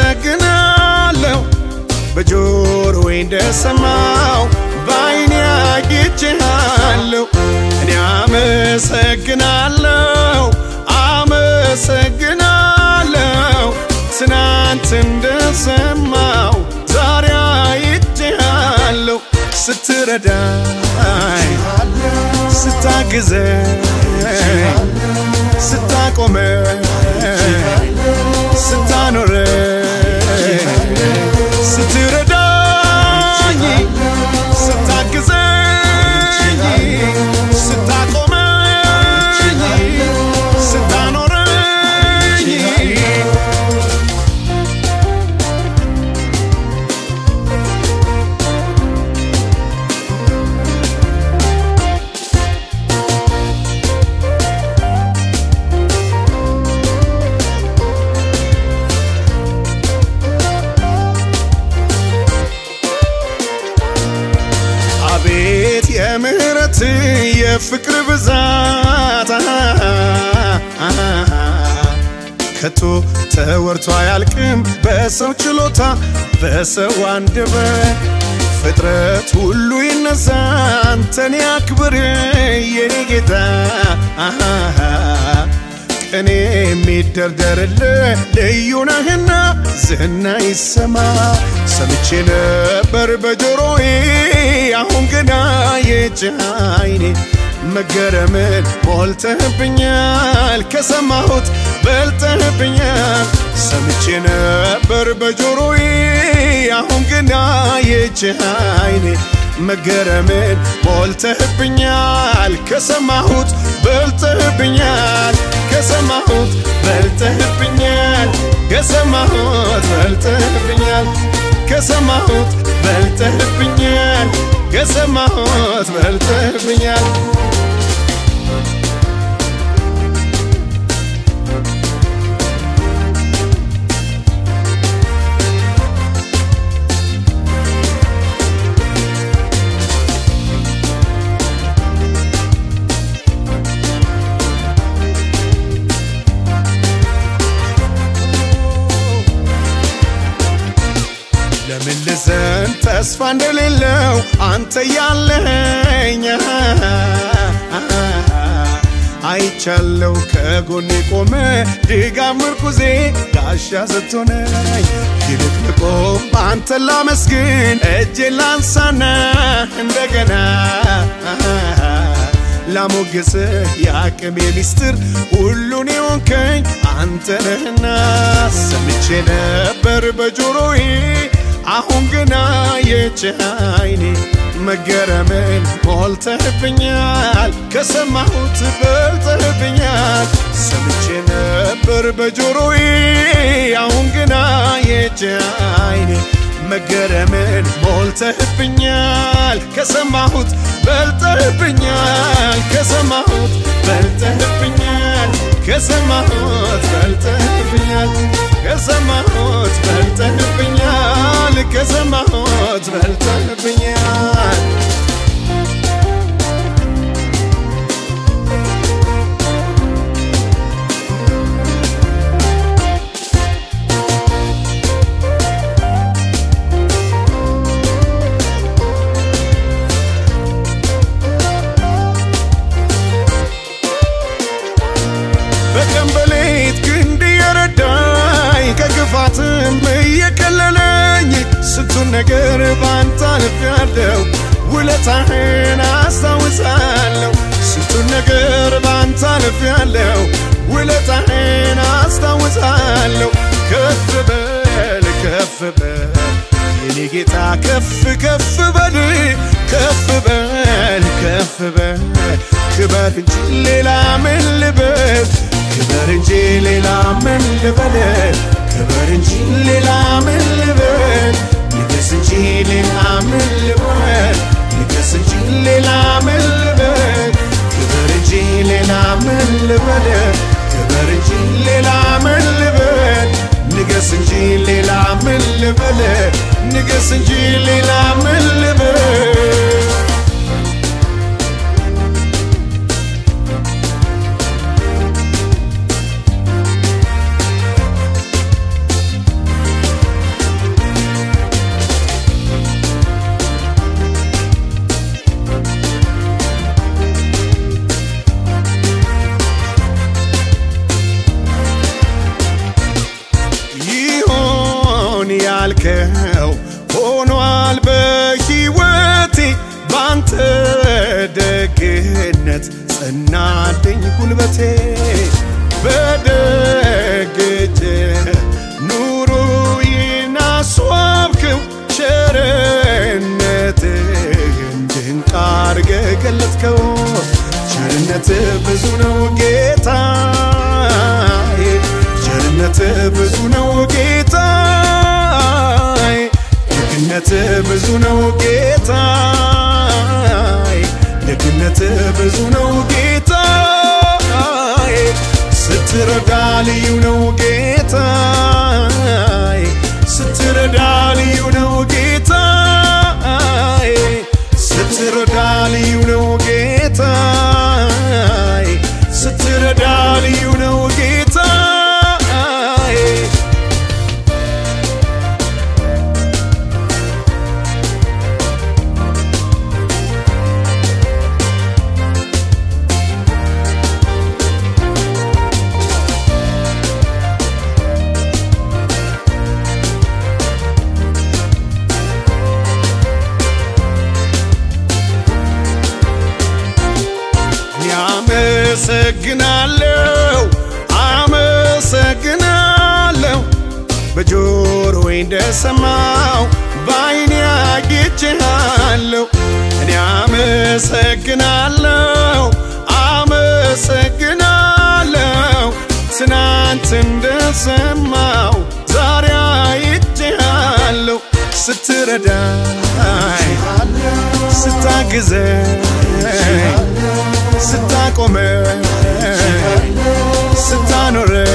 አመሰግናለሁ በጆሮዬ እንደሰማው ባይኔ አግኝቼሃለሁ እኔ አመሰግናለሁ ትናንት እንደሰማው ዛሬ አይቼሃለሁ ስትረዳኝ ስታግዘኝ ስታቆመኝ ስታኖረኝ ስትረዳኝ ስታግዘኝ ስታቆመኝ ስታኖረኝ የምህረት የፍቅር ብዛት ከቶ ተወርቶ አያልቅም በሰው ችሎታ በሰው አንደበት ፍጥረት ሁሉ ይነሳ አንተን ያክብር የኔ ጌታ እኔ የሚደርደርልህ ልዩ ነህና ዝና ይሰማ ሰምቼ ነበር በጆሮዬ አሁን ገና የቻይኔ መገረምን ሞልተህብኛል ከሰማሁት በልጠህብኛል ሰምቼ ነበር በጆሮዬ አሁን ገና የቻይኔ መገረምን ሞልተህብኛል ከሰማሁት በልጠህብኛል ከሰማሁት በልጠህብኛል ከሰማሁት በልጠህብኛል ከሰማሁት በልጠህብኛል ከሰማሁት በልጠህብኛል ለምን ልዘን ተስፋ እንደሌለው አንተ ያለኸኝ አይቻለው ከጎኔ ቆመ ድጋፍ ምርኩዜ ጋሻ ስትሆነኝ ይልቅ ልቆም አንተን ላመስግን እጄን ላንሳና እንደገና ላሞግስህ የአቅሜ ሚስጥር ሁሉን የሆንከኝ አንተ ነህና ሰምቼ ነበር በጆሮዬ አሁን ገና የቻይኔ መገረምን ሞልተህብኛል ከሰማሁት በልጠህብኛል ሰምቼ ነበር በጆሮዬ አሁን ገና የቻይኔ መገረምን ሞልተህብኛል ከሰማሁት በልጠህብኛል ከሰማሁት በልጠህብኛል ከሰማሁት በልጠህብኛል ከሰማሁት በልጠህብኛል ከሰማሁት በልጠህብኛል በቀንበሌት ግንድ የረዳኝ ከግፋትም እየከለለኝ ስንቱን ነገር ባንተ አልፌያለሁ ውለታህን አስታውሳለሁ ስንቱን ነገር ባንተ አልፌያለሁ ውለታህን አስታውሳለሁ ከፍ በል የኔ ጌታ ከፍ በል ከፍ በል ክበር እንጂ ሌላ ምን ልበል ክበር እንጂ ሌላ ምን ልበል ክበር እንጂ ሌላ ምን ልበል ንገስ እንጂ ሌላ ምን ልበል ንገስ እንጂ ሌላ ምን ልበል ክበር እንጂ ሌላ ምን ልበል ክበር እንጂ ሌላ ምን ልበል ንገስ እንጂ ሌላ ምን ልበል ንገስ እንጂ ሌላ ምን ልበል ያልከው ሆኗል በሕይወቴ ባንተ ደግነት ጸናልኝ ጉልበቴ በደግጀ ኑሮዬን አስዋብከው ቸርነትህን ድንቅ አድርገህ ገለጥከው ቸርነትህ ብዙ ነው ጌታዬ ቸርነትህ ብዙ ነው ጌታዬ ደግነትህ ብዙ ነው ጌታዬ ደግነትህ ብዙ ነው ጌታዬ ስትረዳ ልዩ ነው ጌታዬ ስትረዳ ልዩ ነው ጌታዬ ስትረዳ ልዩ ነው ጌታዬ ስትረዳ ልዩ ነው ጌታዬ አመሰግናለሁ በጆሮዬ እንደሰማው በዓይኔ አይቼሃለሁ እኔ አመሰግናለሁ ትናንት እንደሰማው ዛሬ አይቼሃለሁ ስትረዳኝ ስታግዘኝ ስታቆመኝ ስታኖረኝ